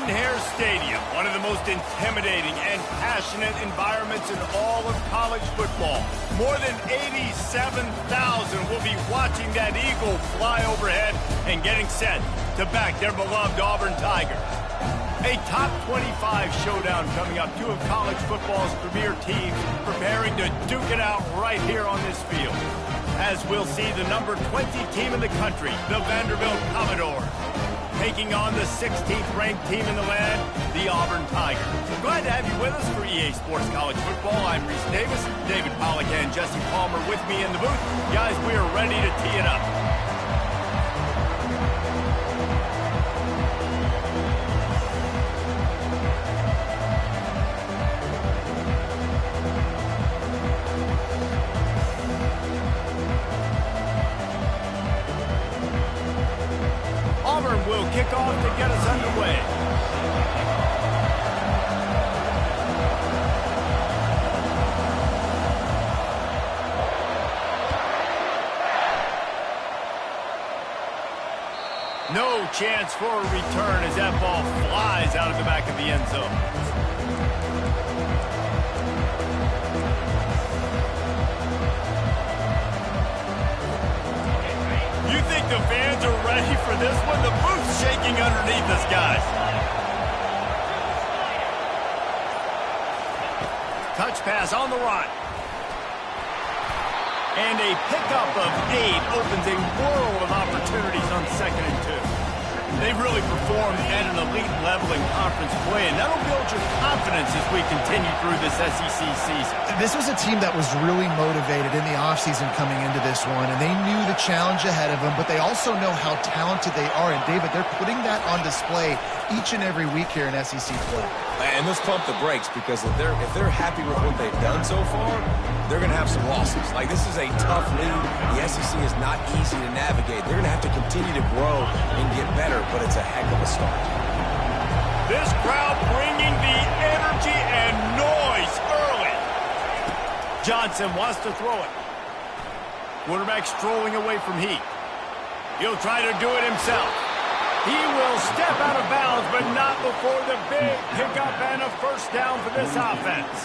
Jordan-Hare Stadium, one of the most intimidating and passionate environments in all of college football. More than 87,000 will be watching that eagle fly overhead and getting set to back their beloved Auburn Tigers. A top 25 showdown coming up. Two of college football's premier teams preparing to duke it out right here on this field. As we'll see the number 20 team in the country, the Vanderbilt Commodores, taking on the 16th ranked team in the land, the Auburn Tigers. Glad to have you with us for EA Sports College Football. I'm Reese Davis, David Pollack and Jesse Palmer with me in the booth. Guys, we are ready to tee it up. Auburn will kick off to get us underway. No chance for a return as that ball flies out of the back of the end zone. You think the fans are ready for this one? The booth's shaking underneath us, guys. Touch pass on the run. And a pickup of 8 opens a world of opportunities on 2nd and 2. They've really performed at an elite level in conference play, and that'll build your confidence as we continue through this SEC season. This was a team that was really motivated in the offseason coming into this one, and they knew the challenge ahead of them, but they also know how talented they are. And, David, they're putting that on display each and every week here in SEC play. And let's pump the brakes, because if they're happy with what they've done so far, they're going to have some losses. Like, this is a tough league. The SEC is not easy to navigate. They're going to have to continue to grow and get better, but it's a heck of a start. This crowd bringing the energy and noise early. Johnson wants to throw it. Quarterback strolling away from Heat. He'll try to do it himself. He will step out of bounds, but not before the big pickup and a first down for this offense.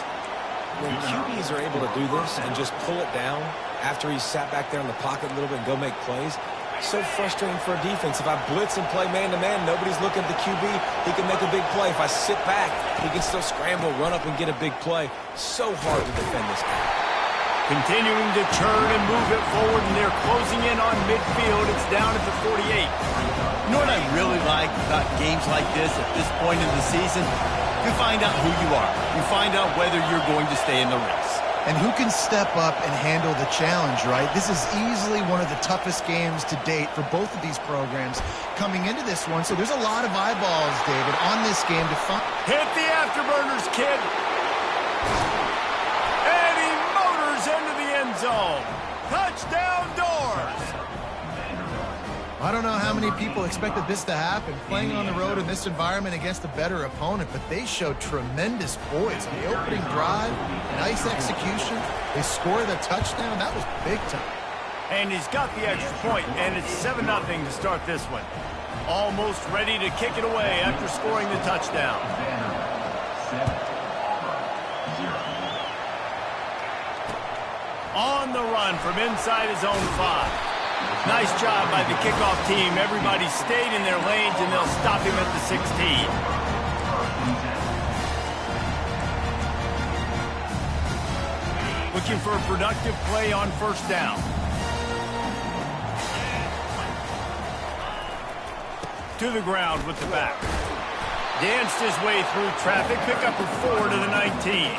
When QBs are able to do this and just pull it down after he's sat back there in the pocket a little bit and go make plays, so frustrating for a defense. If I blitz and play man-to-man, nobody's looking at the QB, he can make a big play. If I sit back, he can still scramble, run up, and get a big play. So hard to defend this guy. Continuing to turn and move it forward, and they're closing in on midfield. It's down at the 48. You know what I really like about games like this at this point in the season? You find out who you are. You find out whether you're going to stay in the race. And who can step up and handle the challenge, right? This is easily one of the toughest games to date for both of these programs coming into this one. So there's a lot of eyeballs, David, on this game to find. Hit the afterburners, kid. And he motors into the end zone. Touchdown, Doors. I don't know how many people expected this to happen, playing on the road in this environment against a better opponent, but they showed tremendous poise on the opening drive, nice execution. They scored a touchdown. That was big time. And he's got the extra point, and it's 7-0 to start this one. Almost ready to kick it away after scoring the touchdown. On the run from inside his own 5. Nice job by the kickoff team. Everybody stayed in their lanes, and they'll stop him at the 16. Looking for a productive play on first down. To the ground with the back. Danced his way through traffic. Pick up a 4 to the 19.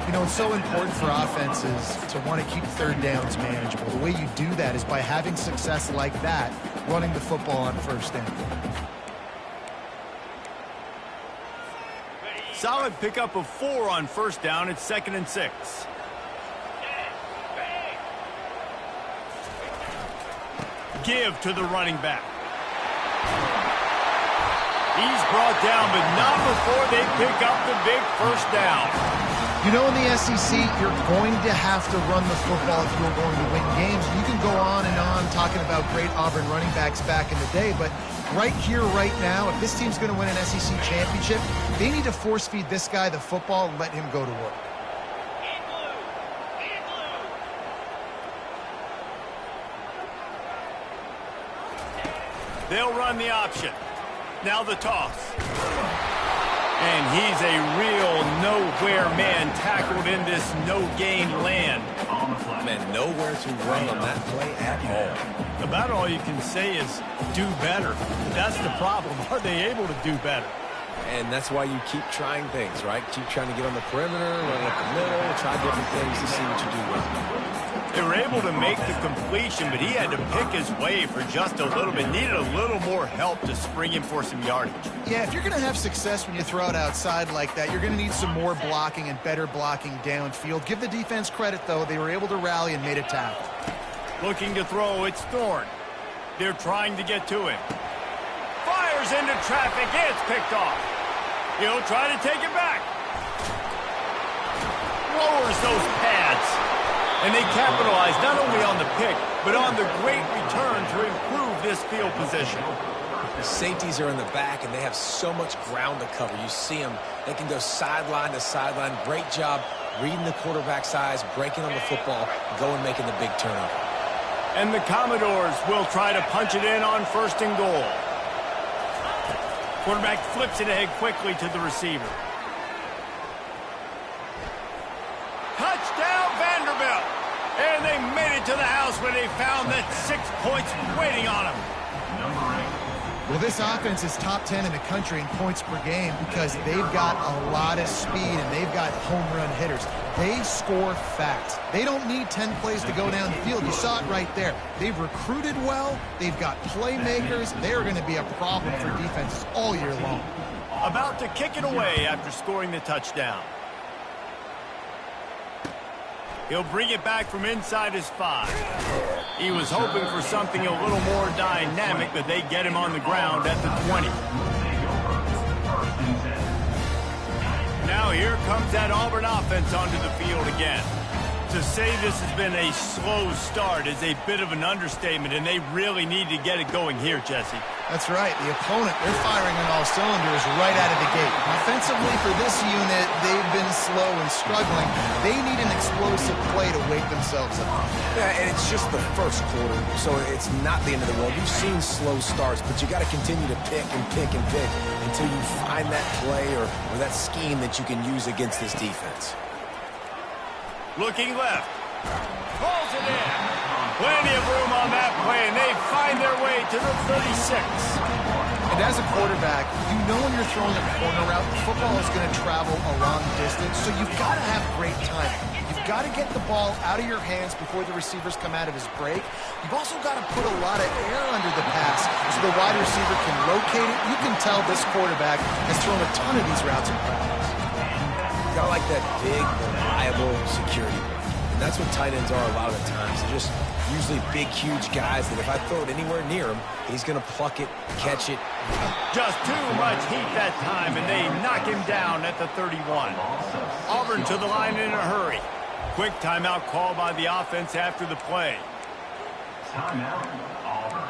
You know, it's so important for offenses to want to keep third downs manageable. The way you do that is by having success like that, running the football on first down. Solid pickup of 4 on first down. It's 2nd and 6. Give to the running back. He's brought down, but not before they pick up the big first down. You know, in the SEC, you're going to have to run the football if you're going to win games. You can go on and on talking about great Auburn running backs back in the day, but right here, right now, if this team's going to win an SEC championship, they need to force-feed this guy the football and let him go to work. They'll run the option. Now the toss. And he's a real nowhere man tackled in this no-gain land. Man, nowhere to run on that play at all. About all you can say is do better. That's the problem. Are they able to do better? And that's why you keep trying things, right? Keep trying to get on the perimeter, run up the middle, try different things to see what you do well. They were able to make the completion, but he had to pick his way for just a little bit. Needed a little more help to spring him for some yardage. Yeah, if you're going to have success when you throw it outside like that, you're going to need some more blocking and better blocking downfield. Give the defense credit, though. They were able to rally and made a tackle. Looking to throw, it's Thorne. They're trying to get to him. Fires into traffic. It's picked off. He'll try to take it back. Lowers those pads. And they capitalize not only on the pick, but on the great return to improve this field position. The safeties are in the back, and they have so much ground to cover. You see them. They can go sideline to sideline. Great job reading the quarterback's eyes, breaking on the football, going making the big turnover. And the Commodores will try to punch it in on 1st and goal. Quarterback flips it ahead quickly to the receiver. Touchdown, Vanderbilt! And they made it to the house where they found that 6 points waiting on them. Well, this offense is top 10 in the country in points per game because they've got a lot of speed and they've got home run hitters. They score fast. They don't need 10 plays to go down the field. You saw it right there. They've recruited well. They've got playmakers. They're going to be a problem for defenses all year long. About to kick it away after scoring the touchdown. He'll bring it back from inside his 5. He was hoping for something a little more dynamic, but they get him on the ground at the 20. Now here comes that Auburn offense onto the field again. To say this has been a slow start is a bit of an understatement, and they really need to get it going here, Jesse. That's right. The opponent, they're firing on all cylinders right out of the gate. Offensively, for this unit, they've been slow and struggling. They need an explosive play to wake themselves up. Yeah, and it's just the first quarter, so it's not the end of the world. We've seen slow starts, but you got to continue to pick and pick and pick until you find that play or that scheme that you can use against this defense. Looking left. Pulls it in. Plenty of room on that play, and they find their way to the 36. And as a quarterback, you know when you're throwing a corner route, the football is going to travel a long distance, so you've got to have great timing. You've got to get the ball out of your hands before the receivers come out of his break. You've also got to put a lot of air under the pass so the wide receiver can locate it. You can tell this quarterback has thrown a ton of these routes in practice. Got like that big, reliable security blanket. And that's what tight ends are a lot of the times. They're just usually big, huge guys that if I throw it anywhere near him, he's going to pluck it, catch it. Just too much heat that time, and they knock him down at the 31. Auburn to the line in a hurry. Quick timeout call by the offense after the play. Timeout, Auburn.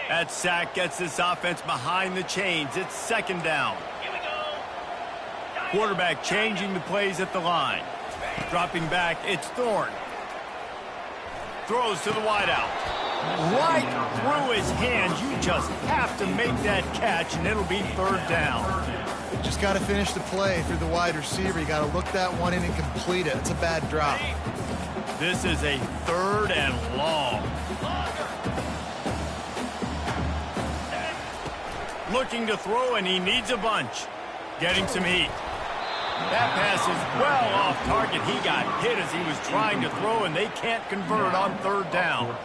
That sack gets this offense behind the chains. It's 2nd down. Quarterback changing the plays at the line. Dropping back, it's Thorne. Throws to the wideout. Right through his hands. You just have to make that catch, and it'll be 3rd down. Just got to finish the play through the wide receiver. You got to look that one in and complete it. It's a bad drop. This is a 3rd and long. Looking to throw, and he needs a bunch. Getting some heat. That pass is well off target. He got hit as he was trying to throw, and they can't convert on 3rd down.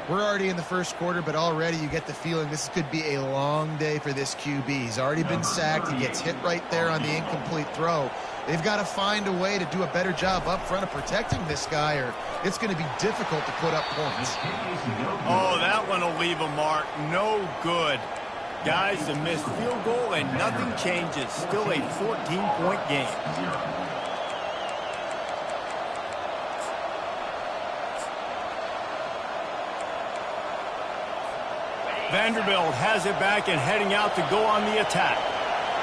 We're already in the first quarter, but already you get the feeling this could be a long day for this QB. He's already been sacked. He gets hit right there on the incomplete throw. They've got to find a way to do a better job up front of protecting this guy, or it's going to be difficult to put up points. Oh, that one will leave a mark. No good. Guys, a missed field goal and nothing changes. Still a 14-point game. Vanderbilt has it back and heading out to go on the attack.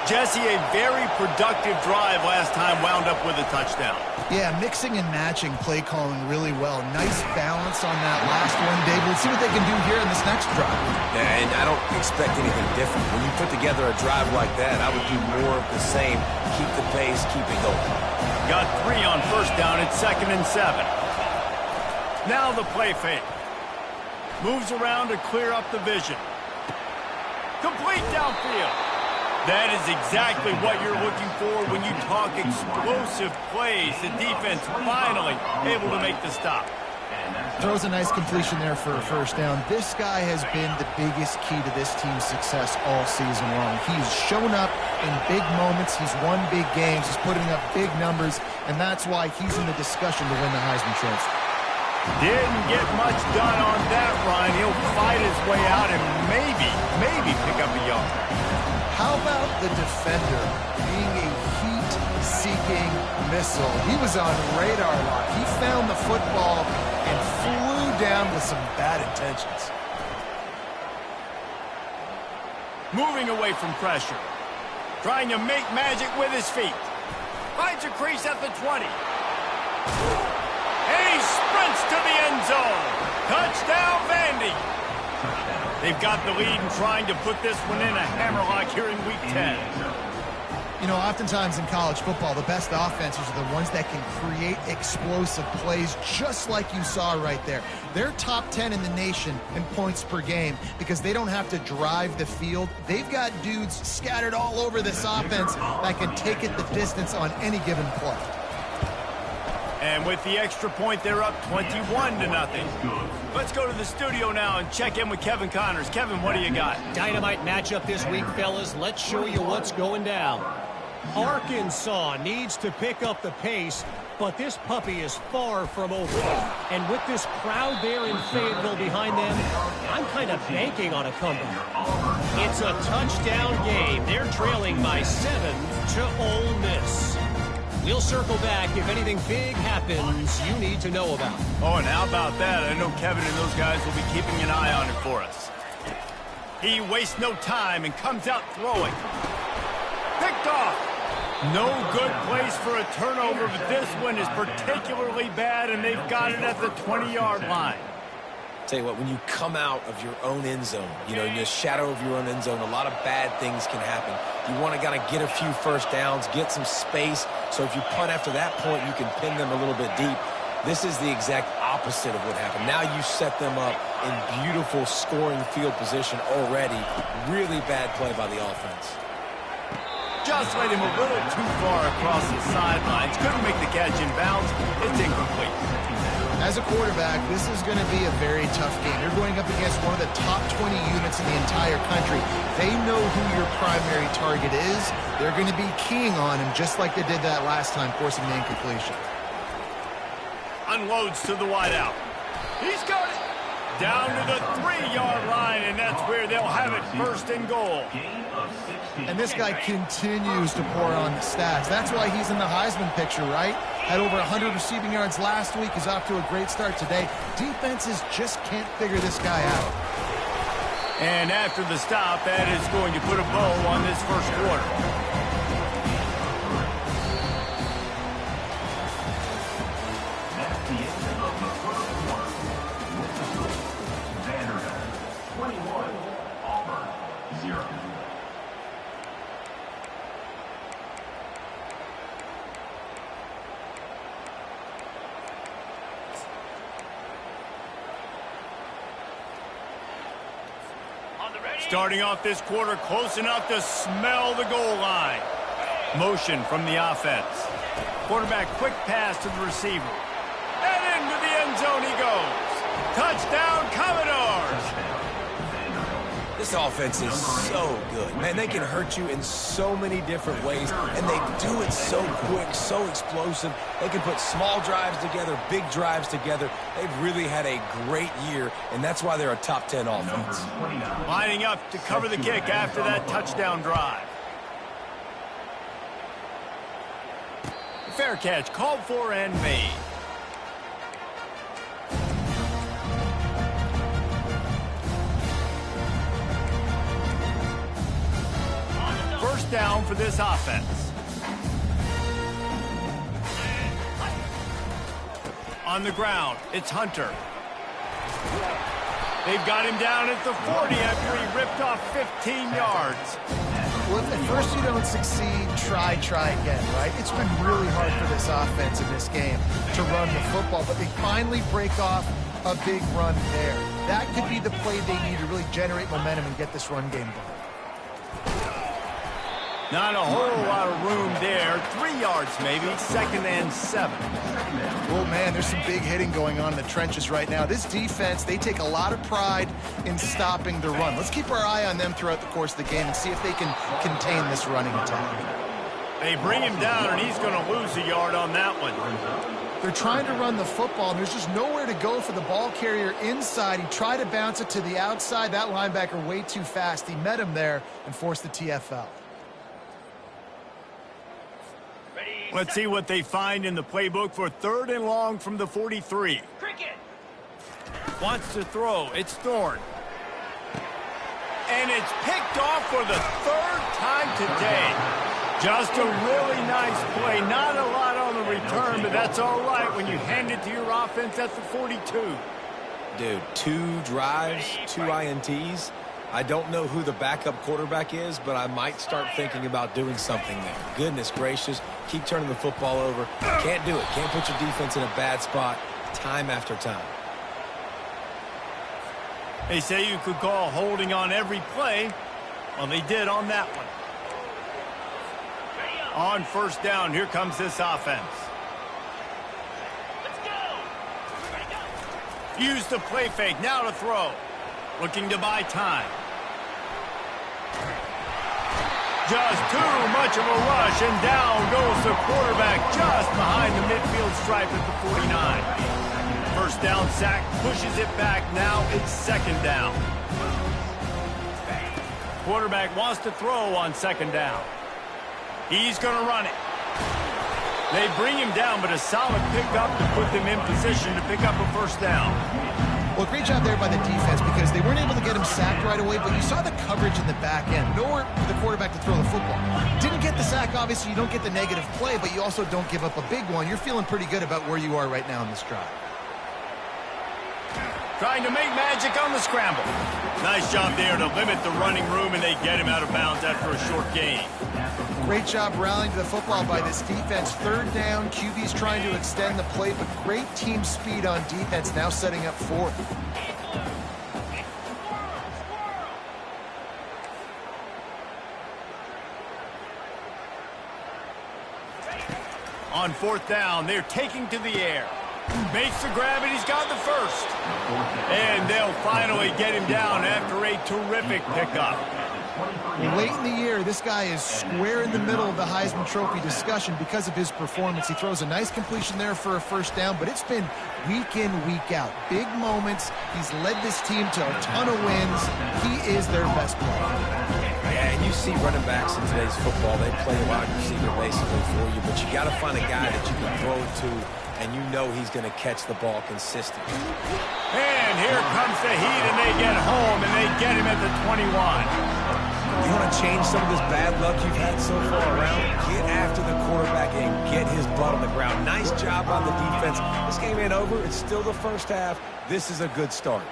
Jesse, a very productive drive last time, wound up with a touchdown. Yeah, mixing and matching play calling really well. Nice balance on that last one, David. We'll see what they can do here in this next drive. Yeah, and I don't expect anything different. When you put together a drive like that, I would do more of the same. Keep the pace, keep it going. Got 3 on first down at 2nd and 7. Now the play fake. Moves around to clear up the vision. Complete downfield. That is exactly what you're looking for when you talk explosive plays. The defense finally able to make the stop. Throws a nice completion there for a first down. This guy has been the biggest key to this team's success all season long. He's shown up in big moments. He's won big games. He's putting up big numbers, and that's why he's in the discussion to win the Heisman Trophy. Didn't get much done on that run. He'll fight his way out and maybe pick up a yard. How about the defender being a heat-seeking missile? He was on radar lock. He found the football and flew down with some bad intentions. Moving away from pressure. Trying to make magic with his feet. Finds a crease at the 20. And he sprints to the end zone. Touchdown, Vandy. They've got the lead and trying to put this one in a hammerlock here in Week 10. You know, oftentimes in college football, the best offenses are the ones that can create explosive plays, just like you saw right there. They're top 10 in the nation in points per game because they don't have to drive the field. They've got dudes scattered all over this offense that can take it the distance on any given play. And with the extra point, they're up 21-0. Let's go to the studio now and check in with Kevin Connors. Kevin, what do you got? Dynamite matchup this week, fellas. Let's show you what's going down. Arkansas needs to pick up the pace, but this puppy is far from over. And with this crowd there in Fayetteville behind them, I'm kind of banking on a comeback. It's a touchdown game. They're trailing by 7 to Ole Miss. We'll circle back if anything big happens you need to know about. Oh, and how about that? I know Kevin and those guys will be keeping an eye on it for us. He wastes no time and comes out throwing. Picked off. No good place for a turnover, but this one is particularly bad, and they've got it at the 20-yard line. Tell you what, when you come out of your own end zone, you know, in the shadow of your own end zone, a lot of bad things can happen. You want to kind of get a few first downs, get some space, so if you punt after that point, you can pin them a little bit deep. This is the exact opposite of what happened. Now you set them up in beautiful scoring field position already. Really bad play by the offense. Just led him a little too far across the sidelines. Couldn't make the catch in bounds. It's incomplete. As a quarterback, this is going to be a very tough game. You're going up against one of the top 20 units in the entire country. They know who your primary target is. They're going to be keying on him just like they did that last time, forcing the incompletion. Unloads to the wideout. He's got it. Down to the 3-yard line, and that's where they'll have it, 1st and goal. And this guy continues to pour on the stats. That's why he's in the Heisman picture, right? Had over 100 receiving yards last week. He's off to a great start today. Defenses just can't figure this guy out. And after the stop, that is going to put a bow on this first quarter. Vanderbilt, 21. Auburn, 0. Starting off this quarter close enough to smell the goal line. Motion from the offense. Quarterback quick pass to the receiver. And into the end zone he goes. Touchdown, Commodores! This offense is so good. Man, they can hurt you in so many different ways, and they do it so quick, so explosive. They can put small drives together, big drives together. They've really had a great year, and that's why they're a top 10 offense. Lining up to cover the kick after that touchdown drive. Fair catch called for and made. First down for this offense. On the ground, it's Hunter. They've got him down at the 40 after he ripped off 15 yards. Well, if at first you don't succeed, try again, right? It's been really hard for this offense in this game to run the football, but they finally break off a big run there. That could be the play they need to really generate momentum and get this run game going. Not a whole lot of room there. 3 yards maybe, 2nd and 7. Oh, man, there's some big hitting going on in the trenches right now. This defense, they take a lot of pride in stopping the run. Let's keep our eye on them throughout the course of the game and see if they can contain this running attack. They bring him down, and he's going to lose a yard on that one. They're trying to run the football, and there's just nowhere to go for the ball carrier inside. He tried to bounce it to the outside. That linebacker way too fast. He met him there and forced the TFL. Let's see what they find in the playbook for 3rd and long from the 43. Cricket. Wants to throw. It's Thorne. And it's picked off for the 3rd time today. Just a really nice play. Not a lot on the return, but that's all right when you hand it to your offense at the 42. Dude, 2 drives, 2 INTs. I don't know who the backup quarterback is, but I might start thinking about doing something there. Goodness gracious, keep turning the football over. Can't do it. Can't put your defense in a bad spot time after time. They say you could call holding on every play. Well, they did on that one. On 1st down, here comes this offense. Let's go. Use the play fake. Now to throw. Looking to buy time. Just too much of a rush, and down goes the quarterback just behind the midfield stripe at the 49. 1st down sack, pushes it back. Now it's 2nd down. Quarterback wants to throw on 2nd down. He's going to run it. They bring him down, but a solid pickup to put them in position to pick up a 1st down. Well, great job there by the defense because they weren't able to get him sacked right away, but you saw the coverage in the back end. Nowhere for the quarterback to throw the football. Didn't get the sack, obviously. You don't get the negative play, but you also don't give up a big one. You're feeling pretty good about where you are right now in this drive. Trying to make magic on the scramble. Nice job there to limit the running room, and they get him out of bounds after a short gain. Great job rallying to the football by this defense. 3rd down, QB's trying to extend the play, but great team speed on defense, now setting up 4th. On 4th down, they're taking to the air. Makes the grab, and he's got the 1st. And they'll finally get him down after a terrific pickup. Late in the year, this guy is square in the middle of the Heisman Trophy discussion because of his performance. He throws a nice completion there for a 1st down, but it's been week in, week out. Big moments. He's led this team to a ton of wins. He is their best player. Yeah, and you see running backs in today's football, they play a wide receiver basically for you, but you got to find a guy that you can throw it to, and you know he's going to catch the ball consistently. And here comes the heat, and they get home, and they get him at the 21. You want to change some of this bad luck you've had so far around? Get after the quarterback and get his butt on the ground. Nice job on the defense. This game ain't over. It's still the 1st half. This is a good start.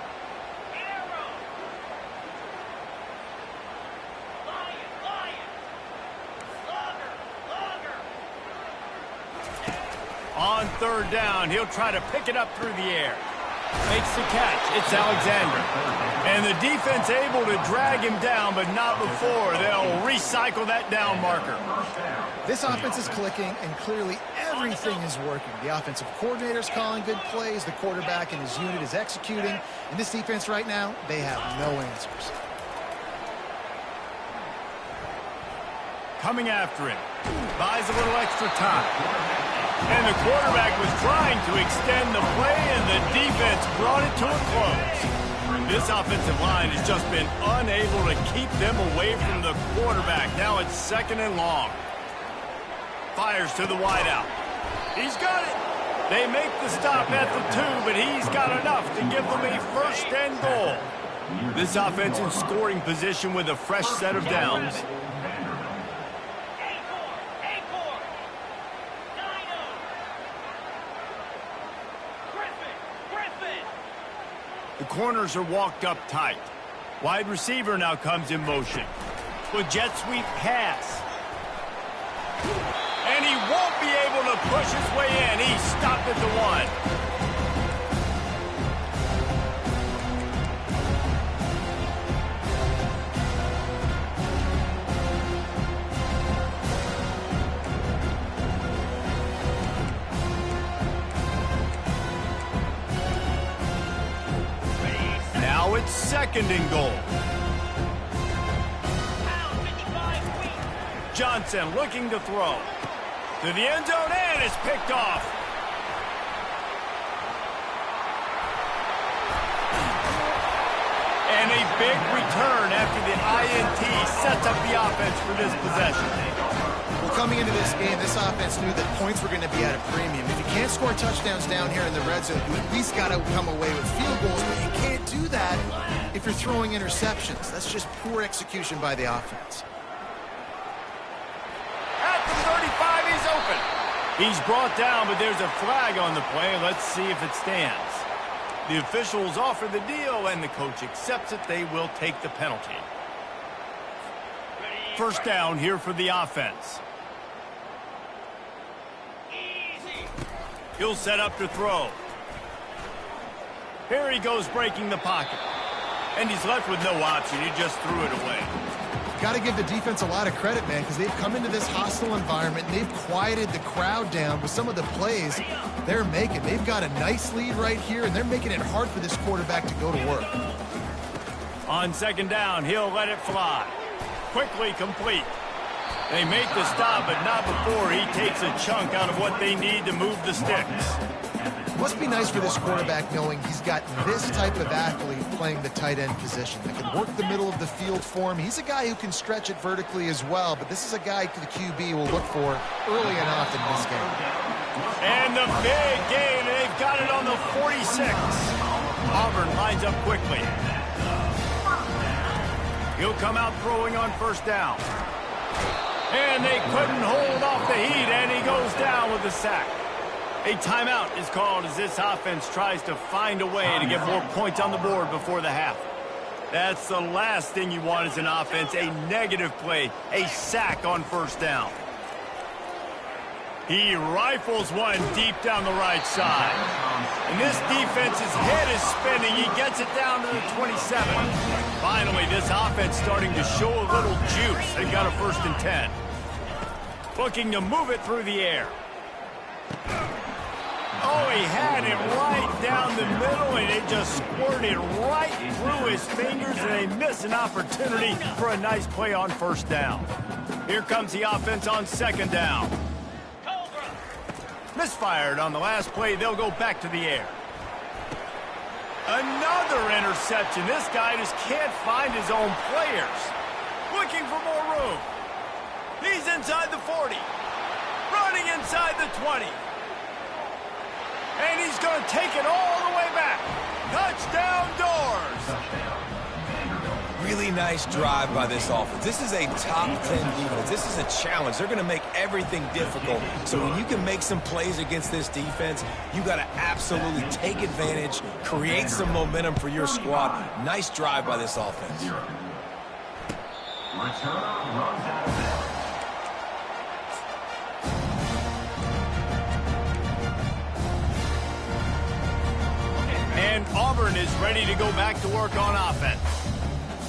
On 3rd down, he'll try to pick it up through the air. Makes the catch. It's Alexander. And the defense able to drag him down, but not before. They'll recycle that down marker. This offense is clicking, and clearly everything is working. The offensive coordinator's calling good plays. The quarterback and his unit is executing. And this defense right now, they have no answers. Coming after him. Buys a little extra time. And the quarterback was trying to extend the play, and the defense brought it to a close. This offensive line has just been unable to keep them away from the quarterback. Now it's 2nd and long. Fires to the wideout. He's got it. They make the stop at the 2, but he's got enough to give them a 1st and goal. This offense in scoring position with a fresh set of downs. The corners are walked up tight. Wide receiver now comes in motion. With jet sweep pass. And he won't be able to push his way in. He's stopped at the 1. Now it's 2nd and goal. Johnson looking to throw. To the end zone, and it's picked off. And a big return after the INT sets up the offense for this possession. Well, coming into this game, this offense knew that points were going to be at a premium. If you can't score touchdowns down here in the red zone, you at least got to come away with field goals, but you can't do that if you're throwing interceptions. That's just poor execution by the offense. At the 35, he's open. He's brought down, but there's a flag on the play. Let's see if it stands. The officials offer the deal, and the coach accepts it. They will take the penalty. 1st down here for the offense. He'll set up to throw. Here he goes breaking the pocket. And he's left with no option. He just threw it away. Got to give the defense a lot of credit, man, because they've come into this hostile environment, and they've quieted the crowd down with some of the plays they're making. They've got a nice lead right here, and they're making it hard for this quarterback to go to work. On 2nd down, he'll let it fly. Quickly complete. They make the stop, but not before he takes a chunk out of what they need to move the sticks. Must be nice for this quarterback knowing he's got this type of athlete playing the tight end position that can work the middle of the field for him. He's a guy who can stretch it vertically as well, but this is a guy the QB will look for early and often in this game. And the big gain, they've got it on the 46. Auburn lines up quickly. He'll come out throwing on 1st down. And they couldn't hold off the heat, and he goes down with the sack. A timeout is called as this offense tries to find a way to get more points on the board before the half. That's the last thing you want as an offense, a negative play, a sack on 1st down. He rifles one deep down the right side. And this defense's head is spinning. He gets it down to the 27. Finally, this offense starting to show a little juice. They've got a 1st and 10. Looking to move it through the air. Oh, he had it right down the middle, and it just squirted right through his fingers, and they miss an opportunity for a nice play on 1st down. Here comes the offense on 2nd down. Misfired on the last play. They'll go back to the air. Another interception. This guy just can't find his own players. Looking for more room. He's inside the 40. Running inside the 20. And he's going to take it all the way back. Touchdown Doors. Really nice drive by this offense. This is a top 10 defense. This is a challenge. They're going to make everything difficult. So when you can make some plays against this defense, you got to absolutely take advantage, create some momentum for your squad. Nice drive by this offense. And Auburn is ready to go back to work on offense.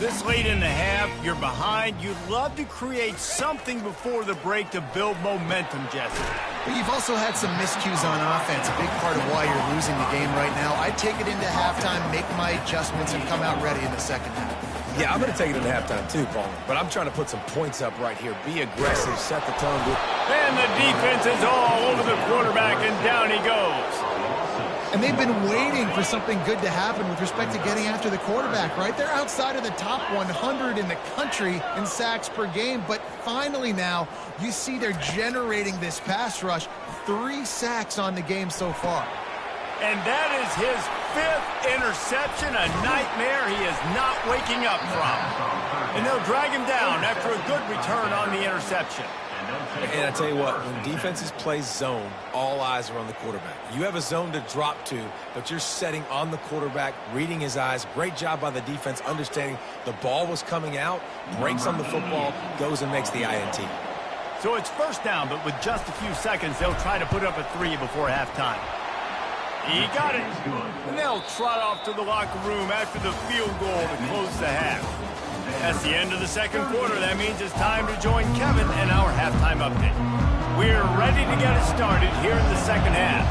This late in the half, you're behind. You'd love to create something before the break to build momentum, Jesse. But you've also had some miscues on offense, a big part of why you're losing the game right now. I'd take it into halftime, make my adjustments, and come out ready in the second half. Yeah, I'm going to take it into halftime too, Paul. But I'm trying to put some points up right here. Be aggressive, set the tone. And the defense is all over the quarterback, and down he goes. And they've been waiting for something good to happen with respect to getting after the quarterback, right? They're outside of the top 100 in the country in sacks per game, but finally now you see they're generating this pass rush. 3 sacks on the game so far. And that is his 5th interception, a nightmare he is not waking up from. And they'll drag him down after a good return on the interception. And I tell you what, when defenses play zone, all eyes are on the quarterback. You have a zone to drop to, but you're setting on the quarterback, reading his eyes. Great job by the defense, understanding the ball was coming out, breaks on the football, goes and makes the INT. So it's first down, but with just a few seconds, they'll try to put up a 3 before halftime. He got it. And they'll trot off to the locker room after the field goal to close the half. That's the end of the second quarter. That means it's time to join Kevin in our halftime update. We're ready to get it started here in the second half.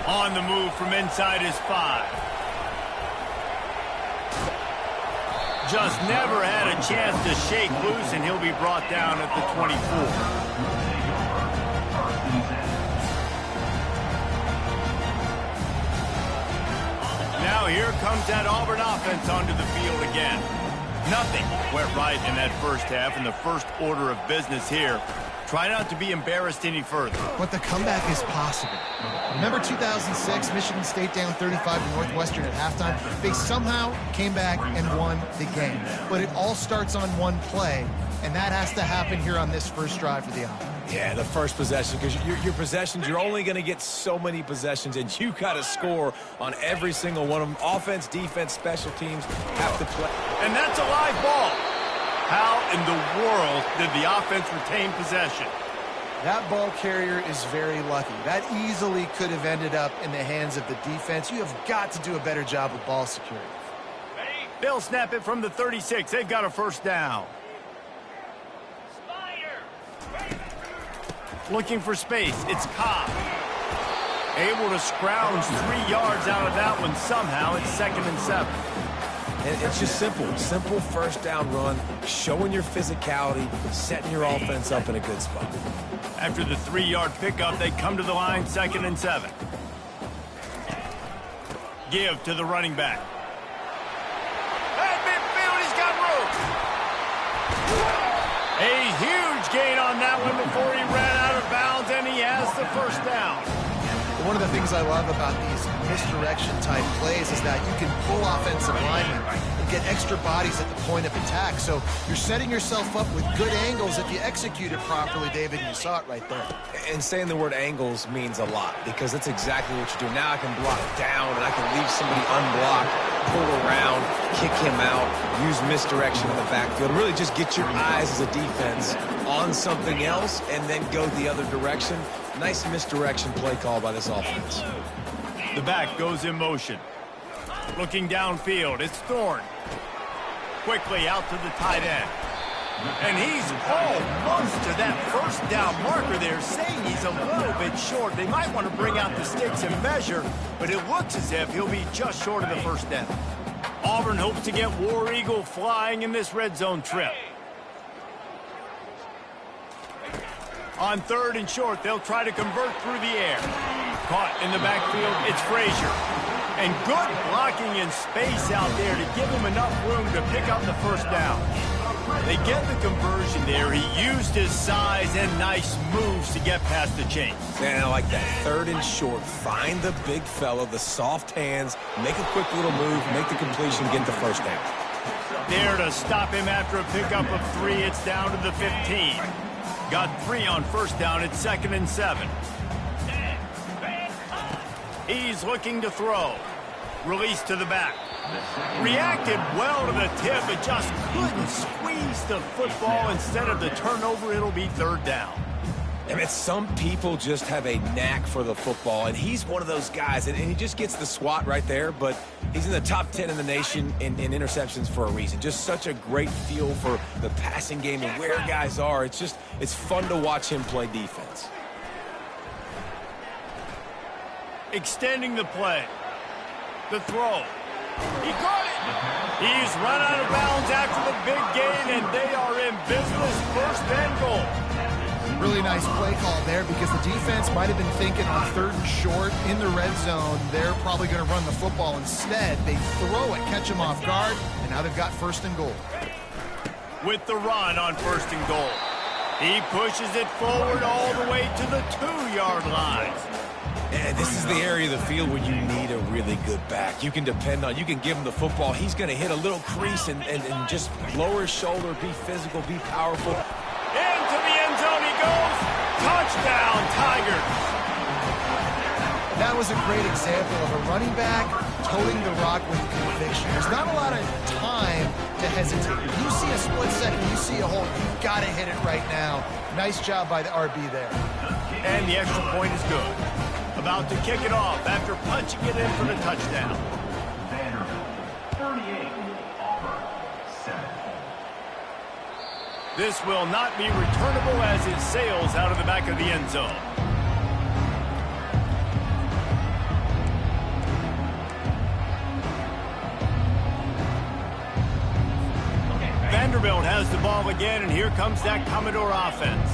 On the move from inside his 5. Just never had a chance to shake loose, and he'll be brought down at the 24. Now here comes that Auburn offense onto the field again. Nothing went right in that first half, and the first order of business here. Try not to be embarrassed any further. But the comeback is possible. Remember 2006, Michigan State down 35 to Northwestern at halftime? They somehow came back and won the game. But it all starts on one play, and that has to happen here on this first drive for the offense. Yeah, the first possession, because your possessions, you're only going to get so many possessions, and you got to score on every single one of them. Offense, defense, special teams have to play. And that's a live ball. How in the world did the offense retain possession? That ball carrier is very lucky. That easily could have ended up in the hands of the defense. You have got to do a better job of ball security. They'll snap it from the 36. They've got a first down. Looking for space. It's Cobb. Able to scrounge 3 yards out of that one somehow. It's 2nd and 7. And it's just simple first down run, showing your physicality, setting your offense up in a good spot. After the 3-yard pickup, they come to the line, 2nd and 7. Give to the running back. At midfield, he's got room. A huge gain on that one before he ran out of bounds, and he has the first down. One of the things I love about these misdirection-type plays is that you can pull offensive linemen and get extra bodies at the point of attack. So you're setting yourself up with good angles if you execute it properly, David, and you saw it right there. And saying the word angles means a lot, because that's exactly what you do. Now I can block down, and I can leave somebody unblocked, pull around, kick him out, use misdirection in the backfield. Really just get your eyes as a defense on something else and then go the other direction. Nice misdirection play call by this offense. The back goes in motion. Looking downfield, it's Thorne. Quickly out to the tight end. And he's almost to that first down marker there, saying he's a little bit short. They might want to bring out the sticks and measure, but it looks as if he'll be just short of the first down. Auburn hopes to get War Eagle flying in this red zone trip. On 3rd and short, they'll try to convert through the air. Caught in the backfield, it's Frazier. And good blocking in space out there to give him enough room to pick up the first down. They get the conversion there. He used his size and nice moves to get past the chains. Man, I like that. 3rd and short. Find the big fella, the soft hands, make a quick little move, make the completion, get the first down. There to stop him after a pickup of 3. It's down to the 15. Got 3 on first down. It's 2nd and 7. He's looking to throw. Release to the back. Reacted well to the tip, but just couldn't squeeze the football. Instead of the turnover, it'll be 3rd down. I mean, some people just have a knack for the football, and he's one of those guys, and he just gets the swat right there, but he's in the top 10 in the nation in interceptions for a reason. Just such a great feel for the passing game and where guys are. It's fun to watch him play defense. Extending the play. The throw. He caught it. He's run out of bounds after the big gain, and they are in business. First and goal. Really nice play call there because the defense might have been thinking on 3rd and short in the red zone. They're probably going to run the football. Instead, they throw it, catch them off guard, and now they've got 1st and goal. With the run on 1st and goal. He pushes it forward all the way to the 2-yard line. And this is the area of the field where you need a really good back. You can depend on, you can give him the football. He's going to hit a little crease and just lower his shoulder, be physical, be powerful. Into the end zone he goes. Touchdown, Tigers. That was a great example of a running back toting the rock with conviction. There's not a lot of time to hesitate. If you see a split second, you see a hole, you've got to hit it right now. Nice job by the RB there. And the extra point is good. About to kick it off after punching it in for the touchdown. Vanderbilt, 38, Auburn, 7. This will not be returnable as it sails out of the back of the end zone. Vanderbilt has the ball again, and here comes that Commodore offense.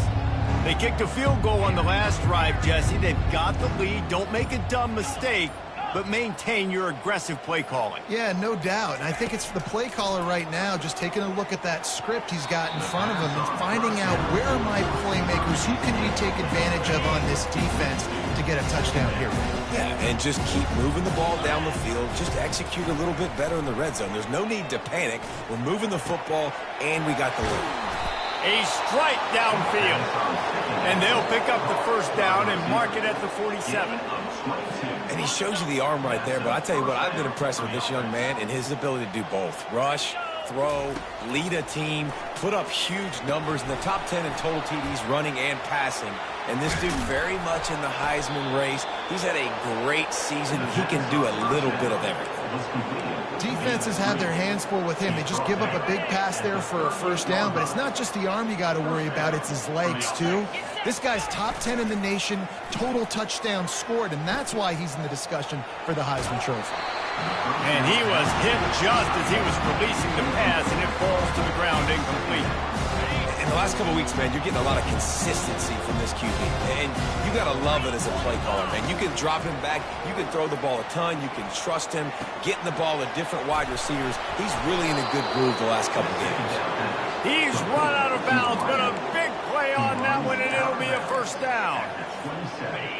They kicked a field goal on the last drive, Jesse. They've got the lead. Don't make a dumb mistake, but maintain your aggressive play calling. Yeah, no doubt. And I think it's the play caller right now just taking a look at that script he's got in front of him and finding out where are my playmakers, who can we take advantage of on this defense to get a touchdown here. Yeah, and just keep moving the ball down the field. Just execute a little bit better in the red zone. There's no need to panic. We're moving the football, and we got the lead. A strike downfield. And they'll pick up the 1st down and mark it at the 47. And he shows you the arm right there, but I tell you what, I've been impressed with this young man and his ability to do both. Rush, throw, lead a team, put up huge numbers in the top 10 in total TDs running and passing. And this dude very much in the Heisman race. He's had a great season. He can do a little bit of everything. Defenses have their hands full with him. They just give up a big pass there for a 1st down, but it's not just the arm you got to worry about, it's his legs too. This guy's top 10 in the nation, total touchdowns scored, and that's why he's in the discussion for the Heisman Trophy. And he was hit just as he was releasing the pass, and it falls to the ground incomplete. In the last couple of weeks, man, you're getting a lot of consistency from this QB. And you got to love it as a play caller, man. You can drop him back. You can throw the ball a ton. You can trust him, getting the ball to different wide receivers. He's really in a good groove the last couple of games. He's run out of bounds, but a big play on that one, and it'll be a 1st down.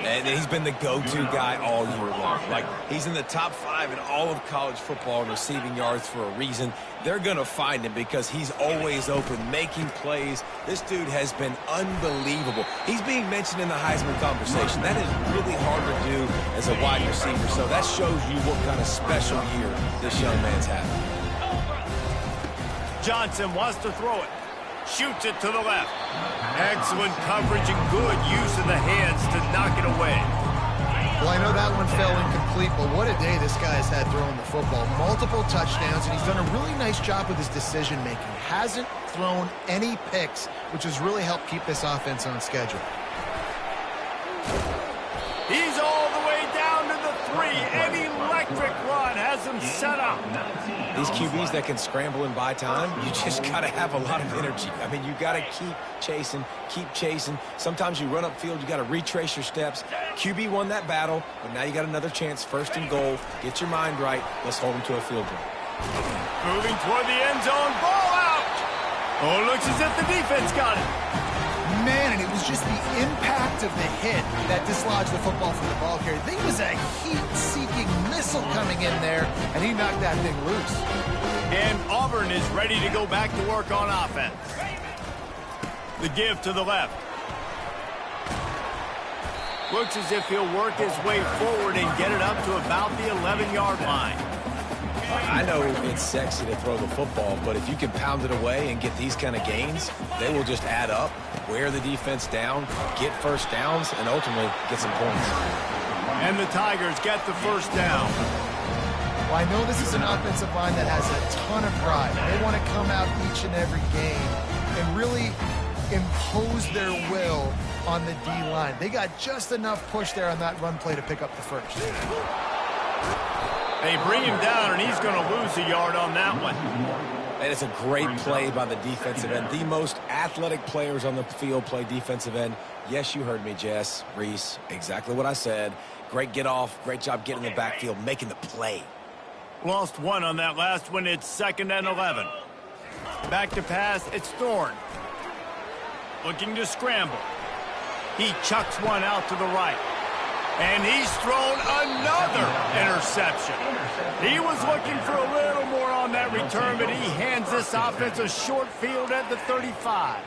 And he's been the go-to guy all year long. Like, he's in the top 5 in all of college football in receiving yards for a reason. They're going to find him because he's always open, making plays. This dude has been unbelievable. He's being mentioned in the Heisman conversation. That is really hard to do as a wide receiver, so that shows you what kind of special year this young man's having. Johnson wants to throw it. Shoots it to the left. Excellent coverage and good use of the hands to knock it away. Well, I know that one fell incomplete, but what a day this guy has had throwing the football. Multiple touchdowns, and he's done a really nice job with his decision-making. Hasn't thrown any picks, which has really helped keep this offense on schedule. He's all the way down to the 3. An electric run has him set up. These QBs that can scramble and buy time, you just got to have a lot of energy. I mean, you got to keep chasing, keep chasing. Sometimes you run upfield, you got to retrace your steps. QB won that battle, but now you got another chance, 1st and goal. Get your mind right. Let's hold him to a field goal. Moving toward the end zone, ball out. Oh, looks as if the defense got it. Man, and it was just the impact of the hit that dislodged the football from the ball carrier. I think it was a heat-seeking missile coming in there, and he knocked that thing loose. And Auburn is ready to go back to work on offense. The give to the left. Looks as if he'll work his way forward and get it up to about the 11-yard line. I know it's sexy to throw the football, but if you can pound it away and get these kind of gains, they will just add up, wear the defense down, get first downs, and ultimately get some points. And the Tigers get the first down. Well, I know this is an offensive line that has a ton of pride. They want to come out each and every game and really impose their will on the D-line. They got just enough push there on that run play to pick up the first. They bring him down, and he's going to lose a yard on that one. And it's a great play by the defensive end. The most athletic players on the field play defensive end. Yes, you heard me, Jess, Reese, exactly what I said. Great get off, great job getting in the backfield, making the play. Lost one on that last one. It's 2nd and 11. Back to pass. It's Thorne. Looking to scramble. He chucks one out to the right. And he's thrown another interception. He was looking for a little more on that return, but he hands this offense a short field at the 35.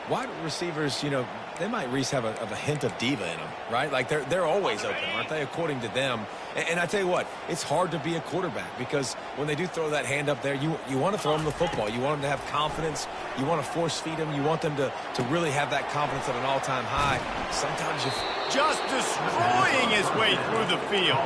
Wide receivers, you know, they might, Reese, have a hint of diva in them, right? Like, they're always open, aren't they, according to them? And I tell you what, it's hard to be a quarterback because when they do throw that hand up there, you want to throw them the football. You want them to have confidence. You want to force feed them. You want them to really have that confidence at an all-time high. Sometimes you... Just destroying his way through the field.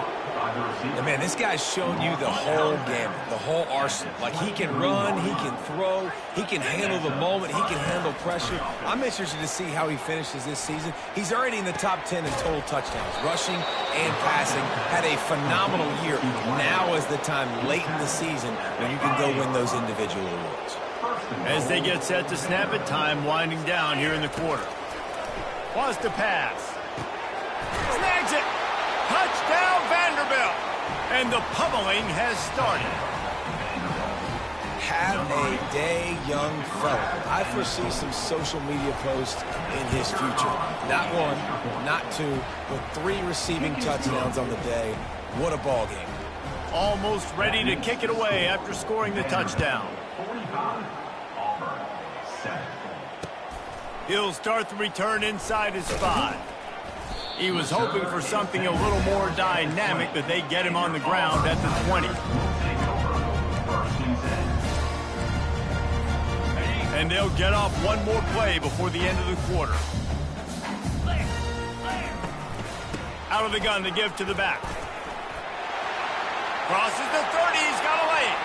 And man, this guy's shown you the whole gamut, the whole arsenal. Like, he can run, he can throw, he can handle the moment, he can handle pressure. I'm interested to see how he finishes this season. He's already in the top 10 in total touchdowns, rushing and passing. Had a phenomenal year. Now is the time late in the season when you can go win those individual awards. As they get set to snap it, time winding down here in the quarter. Wants to pass. Snags it. Touchdown, Vanderbilt. And the pummeling has started. Have a day, young fella. I foresee some social media posts in his future. Not one, not two, but 3 receiving touchdowns on the day. What a ball game. Almost ready to kick it away after scoring the touchdown. 45, Auburn, 7. He'll start the return inside his 5. He was hoping for something a little more dynamic, but they get him on the ground at the 20. And they'll get off one more play before the end of the quarter. Out of the gun to give to the back. Crosses the 30, he's got a lane.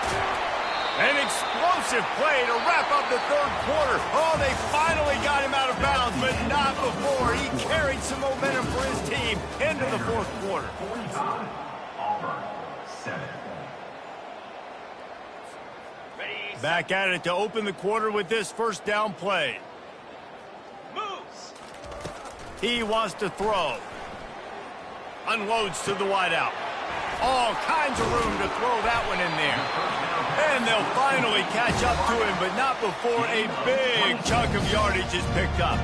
An explosive play to wrap up the 3rd quarter. Oh, they finally got him out of bounds, but not before. He carried some momentum for his team into the 4th quarter. 45, Auburn, 7. Back at it to open the quarter with this first down play. Moves. He wants to throw. Unloads to the wideout. All kinds of room to throw that one in there. And they'll finally catch up to him, but not before a big chunk of yardage is picked up.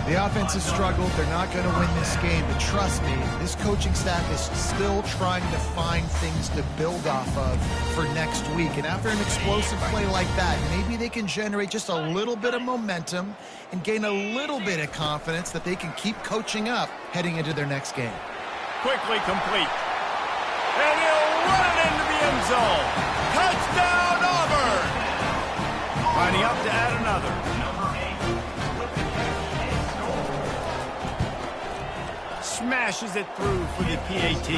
The offense has struggled. They're not going to win this game, but trust me, this coaching staff is still trying to find things to build off of for next week. And after an explosive play like that, maybe they can generate just a little bit of momentum and gain a little bit of confidence that they can keep coaching up heading into their next game. Quickly complete. And he'll run it into the end zone. Touchdown, Auburn! Lining up to add another. Smashes it through for the PAT.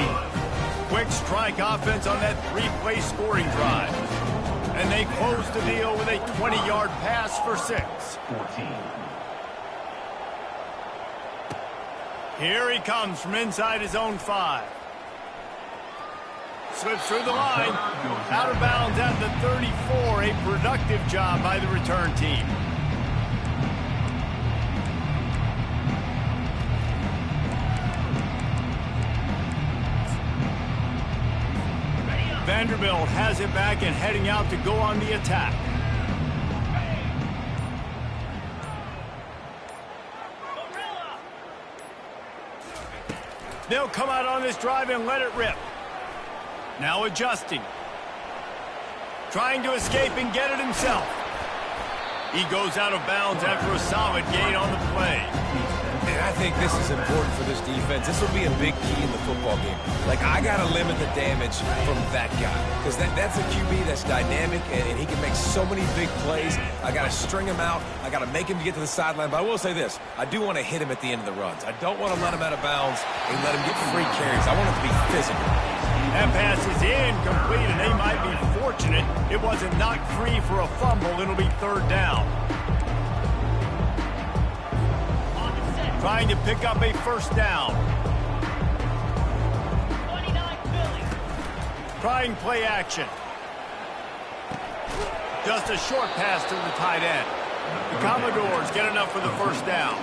Quick strike offense on that 3-play scoring drive. And they close the deal with a 20-yard pass for 6. 14. Here he comes from inside his own 5. Slips through the line. Out of bounds at the 34. A productive job by the return team. Vanderbilt has it back and heading out to go on the attack. They'll come out on this drive and let it rip. Now adjusting. Trying to escape and get it himself. He goes out of bounds after a solid gain on the play. And I think this is important for this defense. This will be a big key in the football game. Like, I got to limit the damage from that guy because that's a QB that's dynamic, and he can make so many big plays. I got to string him out. I got to make him get to the sideline. But I will say this. I do want to hit him at the end of the runs. I don't want to let him out of bounds and let him get free carries. I want it to be physical. That pass is incomplete, and they might be fortunate it wasn't knocked free for a fumble. It'll be third down. Trying to pick up a first down. Trying play action. Just a short pass to the tight end. The Commodores get enough for the first down.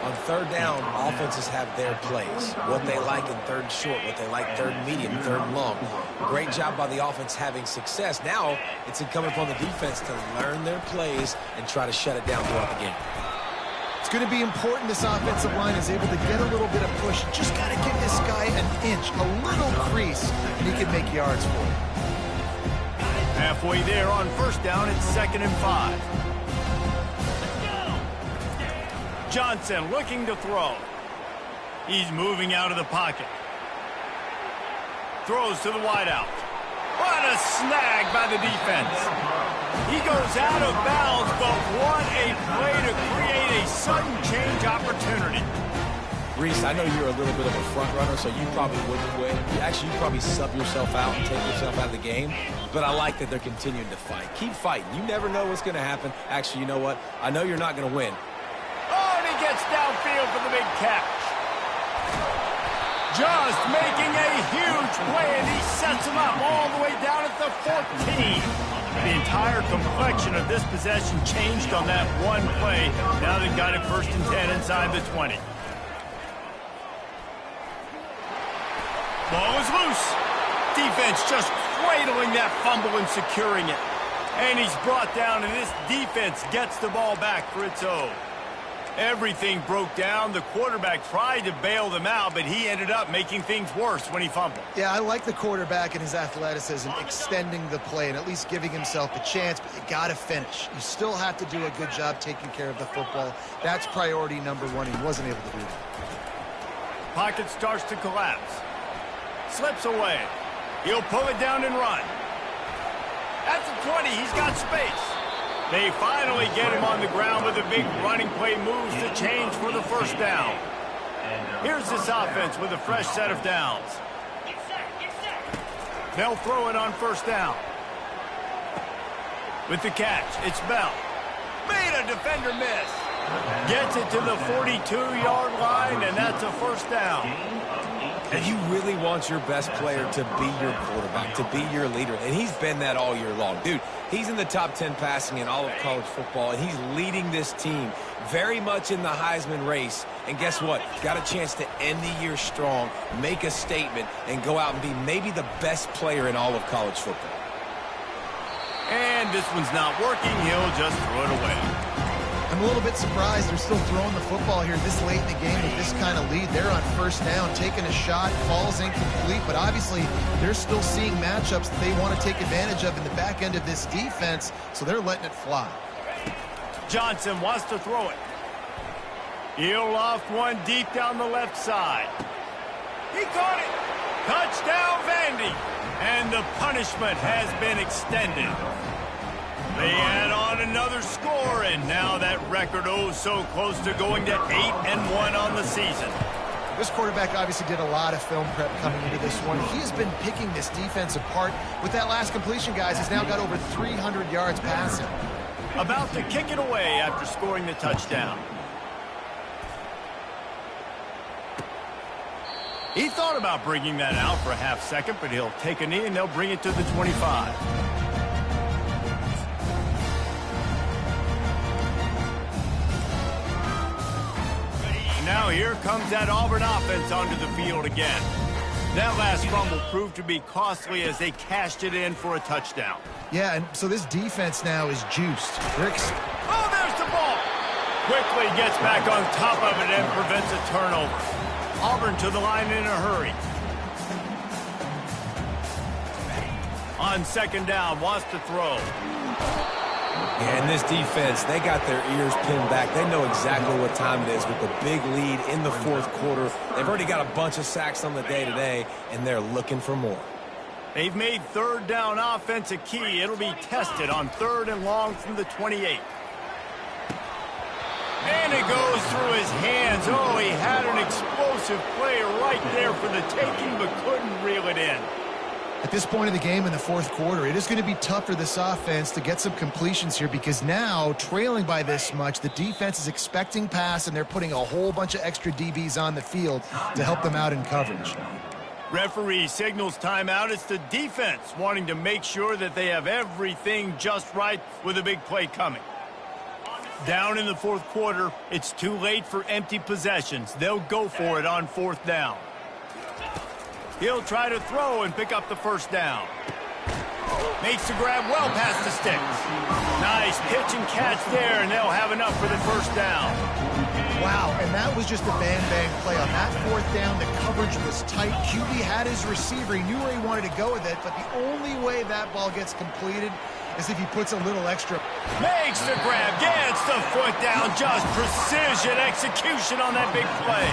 On third down, offenses have their plays. What they like in third and short, what they like third and medium, third and long. Great job by the offense having success. Now, it's incumbent upon the defense to learn their plays and try to shut it down throughout the game. It's going to be important this offensive line is able to get a little bit of push. Just got to give this guy an inch, a little crease, and he can make yards for it. Halfway there on first down, it's 2nd and 5. Johnson looking to throw. He's moving out of the pocket. Throws to the wideout. What a snag by the defense. He goes out of bounds, but what a play to create a sudden change opportunity. Reese, I know you're a little bit of a front runner, so you probably wouldn't quit. You'd probably sub yourself out and take yourself out of the game. But I like that they're continuing to fight. Keep fighting. You never know what's going to happen. Actually, you know what? I know you're not going to win. Oh, and he gets downfield for the big catch. Just making a huge play, and he sets him up all the way down at the 14. The entire complexion of this possession changed on that one play. Now they've got it 1st and 10 inside the 20. Ball is loose. Defense just cradling that fumble and securing it. And he's brought down, and this defense gets the ball back for its own. Everything broke down. The quarterback tried to bail them out, but he ended up making things worse when he fumbled. Yeah, I like the quarterback and his athleticism, extending the play and at least giving himself a chance, but you got to finish. You still have to do a good job taking care of the football. That's priority number one. He wasn't able to do that. Pocket starts to collapse. Slips away. He'll pull it down and run. At the 20, he's got space. They finally get him on the ground with a big running play, moves to change for the first down. Here's this offense with a fresh set of downs. They'll throw it on first down. With the catch, it's Bell. Made a defender miss. Gets it to the 42-yard line, and that's a first down. And you really want your best player to be your quarterback, to be your leader. And he's been that all year long. Dude, he's in the top 10 passing in all of college football, and he's leading this team very much in the Heisman race. And guess what? Got a chance to end the year strong, make a statement, and go out and be maybe the best player in all of college football. And this one's not working. He'll just throw it away. I'm a little bit surprised they're still throwing the football here this late in the game with this kind of lead. They're on first down, taking a shot, falls incomplete, but obviously they're still seeing matchups that they want to take advantage of in the back end of this defense, so they're letting it fly. Johnson wants to throw it. He'll loft one deep down the left side. He caught it. Touchdown, Vandy. And the punishment has been extended. They add on another score, and now that record so close to going to 8-1 on the season. This quarterback obviously did a lot of film prep coming into this one. He has been picking this defense apart. With that last completion, guys, he's now got over 300 yards passing. About to kick it away after scoring the touchdown. He thought about bringing that out for a half second, but he'll take a knee and they'll bring it to the 25. Now here comes that Auburn offense onto the field again. That last fumble proved to be costly as they cashed it in for a touchdown. Yeah, and so this defense now is juiced. Oh, there's the ball. Quickly gets back on top of it and prevents a turnover. Auburn to the line in a hurry. On second down, wants to throw. And this defense, they got their ears pinned back. They know exactly what time it is with the big lead in the fourth quarter. They've already got a bunch of sacks on the day today, and they're looking for more. They've made third down offense a key. It'll be tested on 3rd and long from the 28. And it goes through his hands. Oh, he had an explosive play right there for the taking, but couldn't reel it in. At this point of the game in the fourth quarter, it is going to be tough for this offense to get some completions here because now, trailing by this much, the defense is expecting pass, and they're putting a whole bunch of extra DBs on the field to help them out in coverage. Referee signals timeout. It's the defense wanting to make sure that they have everything just right with a big play coming. Down in the fourth quarter, it's too late for empty possessions. They'll go for it on 4th down. He'll try to throw and pick up the first down. Makes the grab well past the sticks. Nice pitch and catch there, and they'll have enough for the first down. Wow, and that was just a bang-bang play. On that 4th down, the coverage was tight. QB had his receiver. He knew where he wanted to go with it, but the only way that ball gets completed is if he puts a little extra. Makes the grab, gets the foot down. Just precision execution on that big play.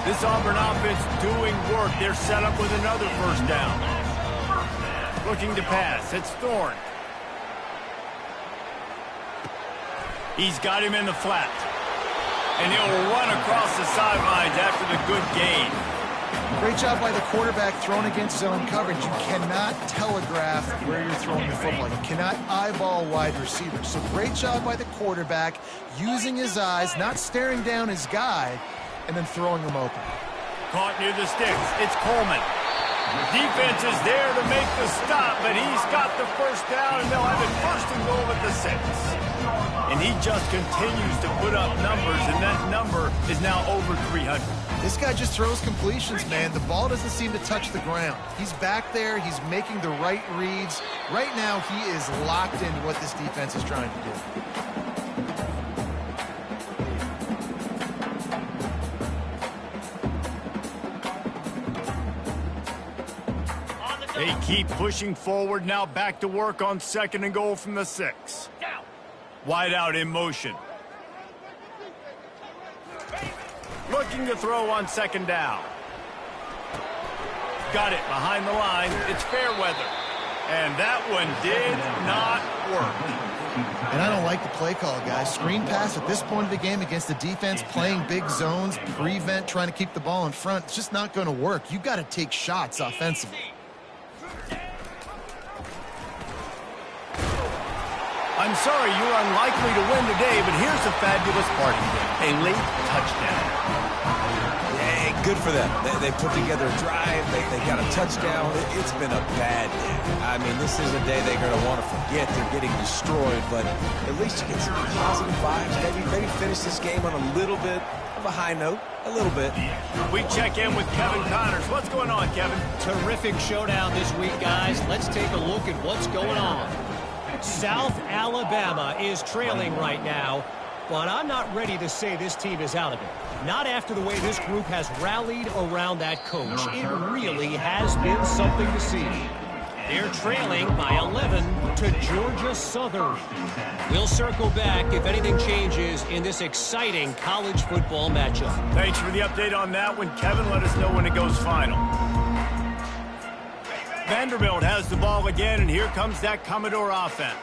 This Auburn offense doing work. They're set up with another first down. Looking to pass. It's Thorne. He's got him in the flat. And he'll run across the sidelines after the good gain. Great job by the quarterback thrown against zone coverage. You cannot telegraph where you're throwing the football. You cannot eyeball wide receivers. So great job by the quarterback using his eyes, not staring down his guy, and then throwing him open. Caught near the sticks. It's Coleman. Defense is there to make the stop, but he's got the first down, and they'll have it 1st and goal at the 6. And he just continues to put up numbers, and that number is now over 300. This guy just throws completions, man. The ball doesn't seem to touch the ground. He's back there. He's making the right reads. Right now, he is locked into what this defense is trying to do. They keep pushing forward, now back to work on 2nd and goal from the 6. Wide out in motion. Looking to throw on 2nd down. Got it behind the line. It's Fairweather. And that one did not work. And I don't like the play call, guys. Screen pass at this point of the game against the defense, playing big zones, prevent, trying to keep the ball in front. It's just not going to work. You've got to take shots offensively. I'm sorry you're unlikely to win today, but here's a fabulous party game. A late touchdown. Hey, good for them. They put together a drive. They got a touchdown. It's been a bad day. I mean, this is a day they're going to want to forget. They're getting destroyed, but at least you get some positive vibes. Maybe finish this game on a little bit of a high note. A little bit. We check in with Kevin Connors. What's going on, Kevin? Terrific showdown this week, guys. Let's take a look at what's going on. South Alabama is trailing right now, but I'm not ready to say this team is out of it. Not after the way this group has rallied around that coach. It really has been something to see. They're trailing by 11 to Georgia Southern. We'll circle back if anything changes in this exciting college football matchup. Thanks for the update on that one, Kevin. Let us know when it goes final. Vanderbilt has the ball again, and here comes that Commodore offense.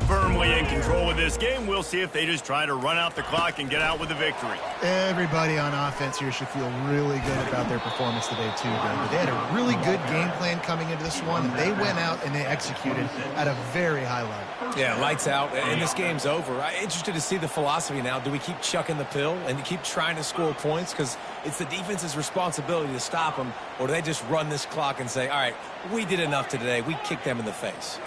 Firmly in control of this game. We'll see if they just try to run out the clock and get out with a victory. Everybody on offense here should feel really good about their performance today, too, David. They had a really good game plan coming into this one, and they went out and they executed at a very high level. Yeah, lights out, and this game's over. I'm interested to see the philosophy now. Do we keep chucking the pill and keep trying to score points? Because it's the defense's responsibility to stop them, or do they just run this clock and say, all right, we did enough today. We kicked them in the face.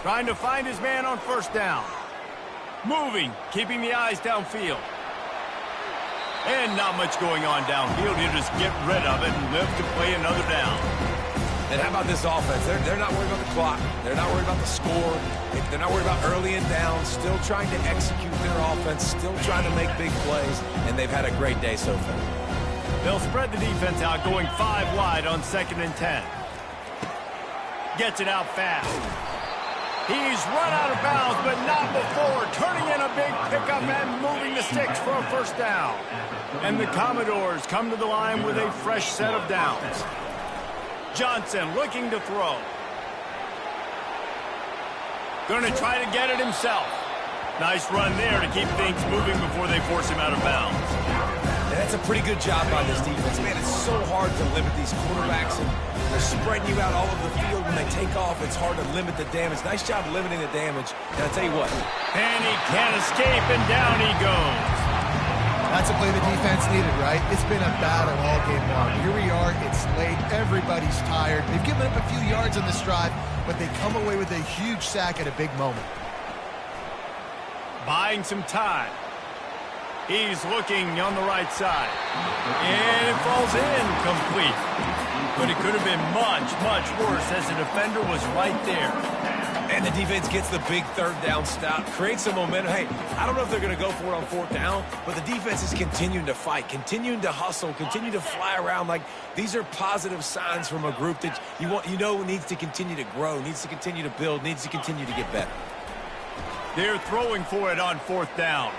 Trying to find his man on 1st down. Moving, keeping the eyes downfield. And not much going on downfield. He'll just get rid of it and live to play another down. And how about this offense? They're not worried about the clock. They're not worried about the score. They're not worried about early and down. Still trying to execute their offense. Still trying to make big plays. And they've had a great day so far. They'll spread the defense out, going 5 wide on 2nd and 10. Gets it out fast. He's run out of bounds, but not before turning in a big pickup and moving the sticks for a first down. And the Commodores come to the line with a fresh set of downs. Johnson looking to throw. Going to try to get it himself. Nice run there to keep things moving before they force him out of bounds. And that's a pretty good job by this defense. Man, it's so hard to limit these quarterbacks, and they're spreading you out all over the field. When they take off, it's hard to limit the damage. Nice job limiting the damage. And I'll tell you what. And he can't escape, and down he goes. That's a play the defense needed, right? It's been a battle all game long. Here we are. It's late. Everybody's tired. They've given up a few yards on this drive, but they come away with a huge sack at a big moment. Buying some time. He's looking on the right side. And it falls in complete. But it could have been much, much worse as the defender was right there. And the defense gets the big third down stop, creates some momentum. Hey, I don't know if they're going to go for it on fourth down, but the defense is continuing to fight, continuing to hustle, continue to fly around. Like, these are positive signs from a group that you know needs to continue to grow, needs to continue to build, needs to continue to get better. They're throwing for it on fourth down.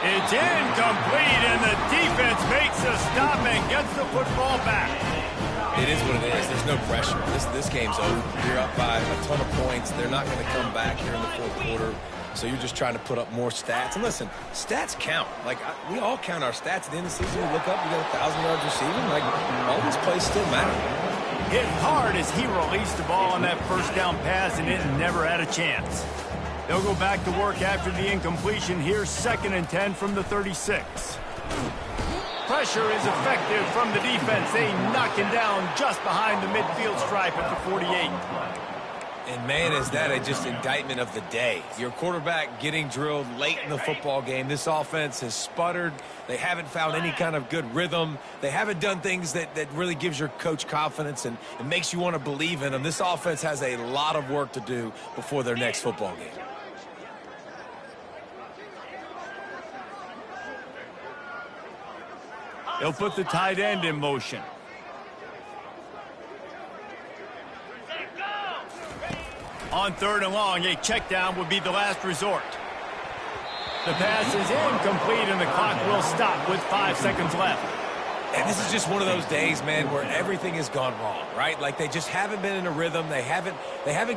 It's incomplete, and the defense makes a stop and gets the football back. It is what it is. There's no pressure. This game's over. You're up by a ton of points. They're not going to come back here in the fourth quarter. So you're just trying to put up more stats. And listen, stats count. Like, we all count our stats. At the end of the season, we look up, we got 1,000 yards receiving. Like, all these plays still matter. Hit hard as he released the ball on that first down pass, and it never had a chance. They'll go back to work after the incompletion. Here's 2nd and 10 from the 36. Pressure is effective from the defense. They knock him down just behind the midfield stripe at the 48. And, man, is that a just indictment of the day. Your quarterback getting drilled late in the football game. This offense has sputtered. They haven't found any kind of good rhythm. They haven't done things that really gives your coach confidence and it makes you want to believe in them. This offense has a lot of work to do before their next football game. They'll put the tight end in motion. On 3rd and long, a check down would be the last resort. The pass is incomplete, and the clock will stop with 5 seconds left. And this is just one of those days, man, where everything has gone wrong, right? Like, they just haven't been in a rhythm. They haven't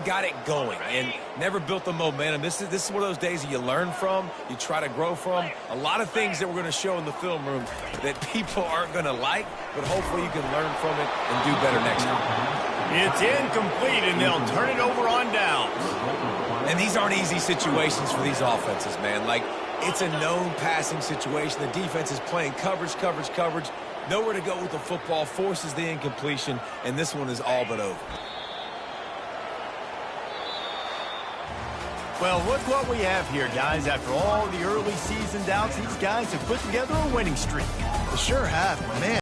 got it going and never built the momentum. This is one of those days that you learn from, you try to grow from. A lot of things that we're going to show in the film room that people aren't going to like, but hopefully you can learn from it and do better next time. It's incomplete, and they'll turn it over on downs. And these aren't easy situations for these offenses, man. Like, it's a known passing situation. The defense is playing coverage. Nowhere to go with the football, forces the incompletion, and this one is all but over. Well, look what we have here, guys. After all the early season doubts, these guys have put together a winning streak. They sure have, man.